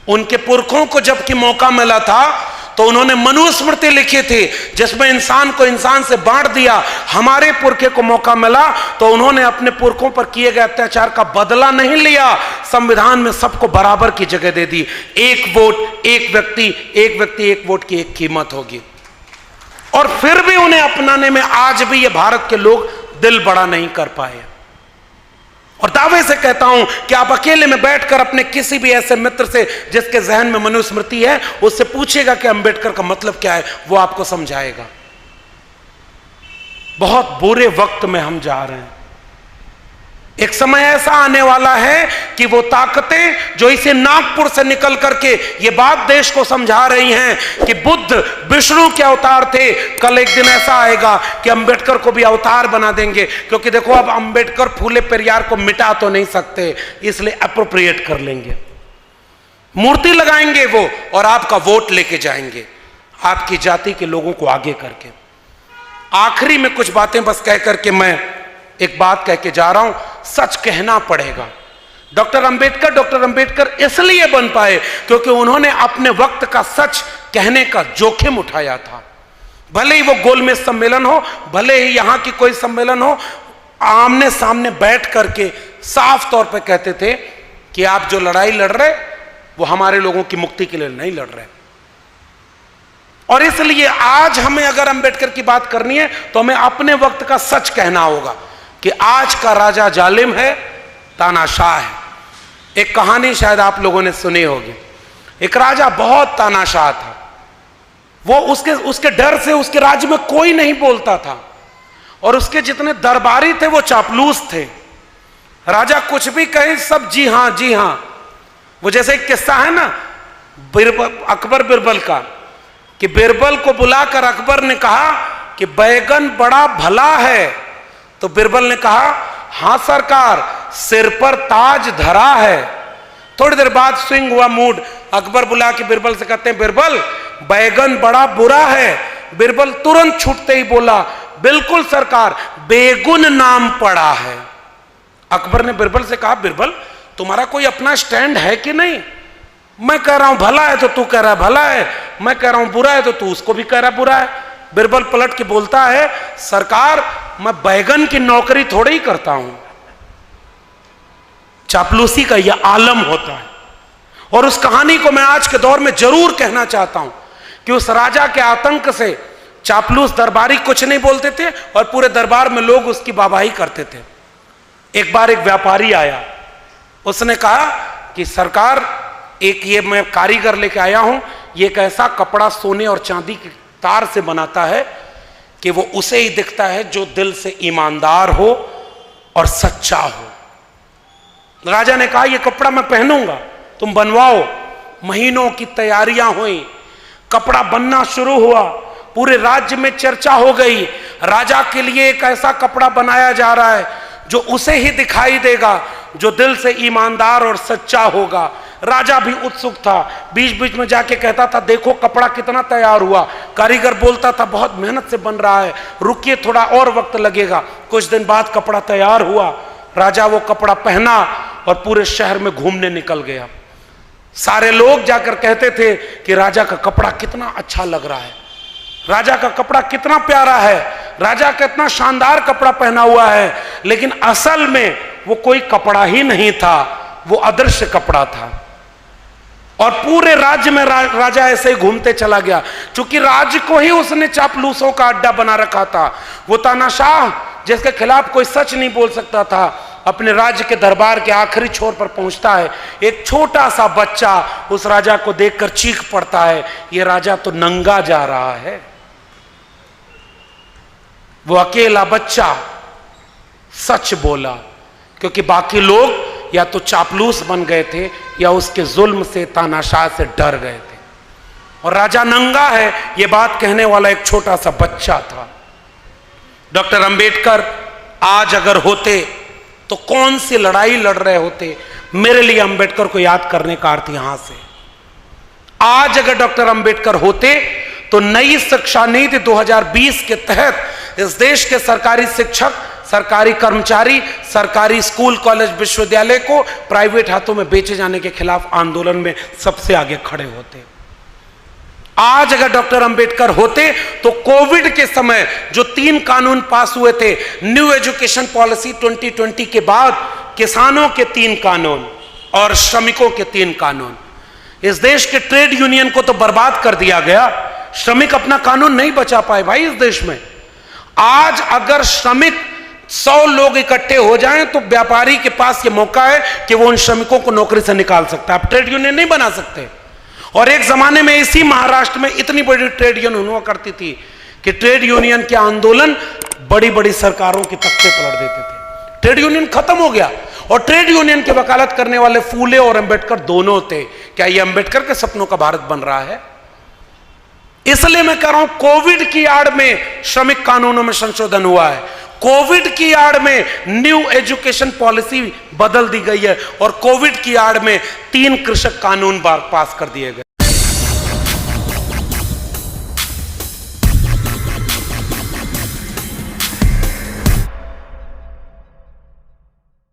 उनके पुरखों को जबकि मौका मिला था तो उन्होंने मनुस्मृति लिखी थी जिसमें इंसान को इंसान से बांट दिया। हमारे पुरखे को मौका मिला तो उन्होंने अपने पुरखों पर किए गए अत्याचार का बदला नहीं लिया, संविधान में सबको बराबर की जगह दे दी। एक वोट एक व्यक्ति, एक व्यक्ति एक वोट की एक कीमत होगी। और फिर भी उन्हें अपनाने में आज भी ये भारत के लोग दिल बड़ा नहीं कर पाए। और दावे से कहता हूं कि आप अकेले में बैठकर अपने किसी भी ऐसे मित्र से जिसके जहन में मनुस्मृति है उससे पूछेगा कि अंबेडकर का मतलब क्या है, वो आपको समझाएगा। बहुत बुरे वक्त में हम जा रहे हैं। एक समय ऐसा आने वाला है कि वो ताकतें जो इसे नागपुर से निकल करके ये बात देश को समझा रही हैं कि बुद्ध विष्णु के अवतार थे, कल एक दिन ऐसा आएगा कि अंबेडकर को भी अवतार बना देंगे। क्योंकि देखो अब अंबेडकर फूले पेरियार को मिटा तो नहीं सकते, इसलिए अप्रोप्रिएट कर लेंगे, मूर्ति लगाएंगे वो, और आपका वोट लेके जाएंगे आपकी जाति के लोगों को आगे करके। आखिरी में कुछ बातें बस कह करके मैं एक बात कह के जा रहा हूं, सच कहना पड़ेगा। डॉक्टर अंबेडकर इसलिए बन पाए क्योंकि उन्होंने अपने वक्त का सच कहने का जोखिम उठाया था। भले ही वो गोलमेज सम्मेलन हो, भले ही यहां की कोई सम्मेलन हो, आमने सामने बैठ करके साफ तौर पे कहते थे कि आप जो लड़ाई लड़ रहे वो हमारे लोगों की मुक्ति के लिए नहीं लड़ रहे। और इसलिए आज हमें अगर अंबेडकर की बात करनी है तो हमें अपने वक्त का सच कहना होगा कि आज का राजा जालिम है, तानाशाह है। एक कहानी शायद आप लोगों ने सुनी होगी। एक राजा बहुत तानाशाह था, वो उसके डर से उसके राज्य में कोई नहीं बोलता था, और उसके जितने दरबारी थे वो चापलूस थे। राजा कुछ भी कहे सब जी हां जी हां। वो जैसे एक किस्सा है ना अकबर बिरबल का, कि बिरबल को बुलाकर अकबर ने कहा कि बैगन बड़ा भला है, तो बिरबल ने कहा हां सरकार, सिर पर ताज धरा है। थोड़ी देर बाद स्विंग हुआ मूड, अकबर बुला के बिरबल से कहते हैं बिरबल बैगन बड़ा बुरा है। बिरबल तुरंत छूटते ही बोला बिल्कुल सरकार, बेगुन नाम पड़ा है। अकबर ने बिरबल से कहा बिरबल तुम्हारा कोई अपना स्टैंड है कि नहीं? मैं कह रहा हूं भला है तो तू कह रहा है भला है, मैं कह रहा हूं बुरा है तो तू उसको भी कह रहा है बुरा है। बिरबल पलट के बोलता है सरकार मैं बैगन की नौकरी थोड़ी ही करता हूं। चापलूसी का यह आलम होता है। और उस कहानी को मैं आज के दौर में जरूर कहना चाहता हूं कि उस राजा के आतंक से चापलूस दरबारी कुछ नहीं बोलते थे और पूरे दरबार में लोग उसकी वाहवाही करते थे। एक बार एक व्यापारी आया, उसने कहा कि सरकार एक ये मैं कारीगर लेके आया हूं, ये एक ऐसा कपड़ा सोने और चांदी की तार से बनाता है कि वो उसे ही दिखता है जो दिल से ईमानदार हो और सच्चा हो। राजा ने कहा ये कपड़ा मैं पहनूंगा, तुम बनवाओ। महीनों की तैयारियां हुई, कपड़ा बनना शुरू हुआ, पूरे राज्य में चर्चा हो गई। राजा के लिए एक ऐसा कपड़ा बनाया जा रहा है जो उसे ही दिखाई देगा जो दिल से ईमानदार और सच्चा होगा। राजा भी उत्सुक था, बीच बीच में जाके कहता था देखो कपड़ा कितना तैयार हुआ। कारीगर बोलता था बहुत मेहनत से बन रहा है, रुकिए थोड़ा और वक्त लगेगा। कुछ दिन बाद कपड़ा तैयार हुआ, राजा वो कपड़ा पहना और पूरे शहर में घूमने निकल गया। सारे लोग जाकर कहते थे कि राजा का कपड़ा कितना अच्छा लग रहा है, राजा का कपड़ा कितना प्यारा है, राजा कितना शानदार कपड़ा पहना हुआ है। लेकिन असल में वो कोई कपड़ा ही नहीं था, वो अदृश्य कपड़ा था। और पूरे राज्य में राजा ऐसे ही घूमते चला गया, क्योंकि राज्य को ही उसने चापलूसों का अड्डा बना रखा था। वो तानाशाह जिसके खिलाफ कोई सच नहीं बोल सकता था, अपने राज्य के दरबार के आखिरी छोर पर पहुंचता है। एक छोटा सा बच्चा उस राजा को देखकर चीख पड़ता है, ये राजा तो नंगा जा रहा है। वो अकेला बच्चा सच बोला, क्योंकि बाकी लोग या तो चापलूस बन गए थे या उसके जुल्म से तानाशाह से डर गए थे। और राजा नंगा है ये बात कहने वाला एक छोटा सा बच्चा था। डॉक्टर अंबेडकर आज अगर होते तो कौन सी लड़ाई लड़ रहे होते? मेरे लिए अंबेडकर को याद करने का अर्थ यहां से, आज अगर डॉक्टर अंबेडकर होते तो नई शिक्षा नीति 2020 के तहत इस देश के सरकारी शिक्षक सरकारी कर्मचारी सरकारी स्कूल कॉलेज विश्वविद्यालय को प्राइवेट हाथों में बेचे जाने के खिलाफ आंदोलन में सबसे आगे खड़े होते। आज अगर डॉक्टर अंबेडकर होते तो कोविड के समय जो 3 कानून पास हुए थे, न्यू एजुकेशन पॉलिसी 2020 के बाद किसानों के 3 कानून और श्रमिकों के 3 कानून, इस देश के ट्रेड यूनियन को तो बर्बाद कर दिया गया। श्रमिक अपना कानून नहीं बचा पाए भाई इस देश में। आज अगर श्रमिक 100 लोग इकट्ठे हो जाएं तो व्यापारी के पास यह मौका है कि वो उन श्रमिकों को नौकरी से निकाल सकता है। आप ट्रेड यूनियन नहीं बना सकते। और एक जमाने में इसी महाराष्ट्र में इतनी बड़ी ट्रेड यूनियन हुआ करती थी कि ट्रेड यूनियन के आंदोलन बड़ी बड़ी सरकारों के तख्ते पलट देते थे। ट्रेड यूनियन खत्म हो गया और ट्रेड यूनियन की वकालत करने वाले फूले और अंबेडकर दोनों थे। क्या यह अंबेडकर के सपनों का भारत बन रहा है? इसलिए मैं कह रहा हूं कोविड की आड़ में श्रमिक कानूनों में संशोधन हुआ है, कोविड की आड़ में न्यू एजुकेशन पॉलिसी बदल दी गई है और कोविड की आड़ में 3 कृषक कानून पास कर दिए गए।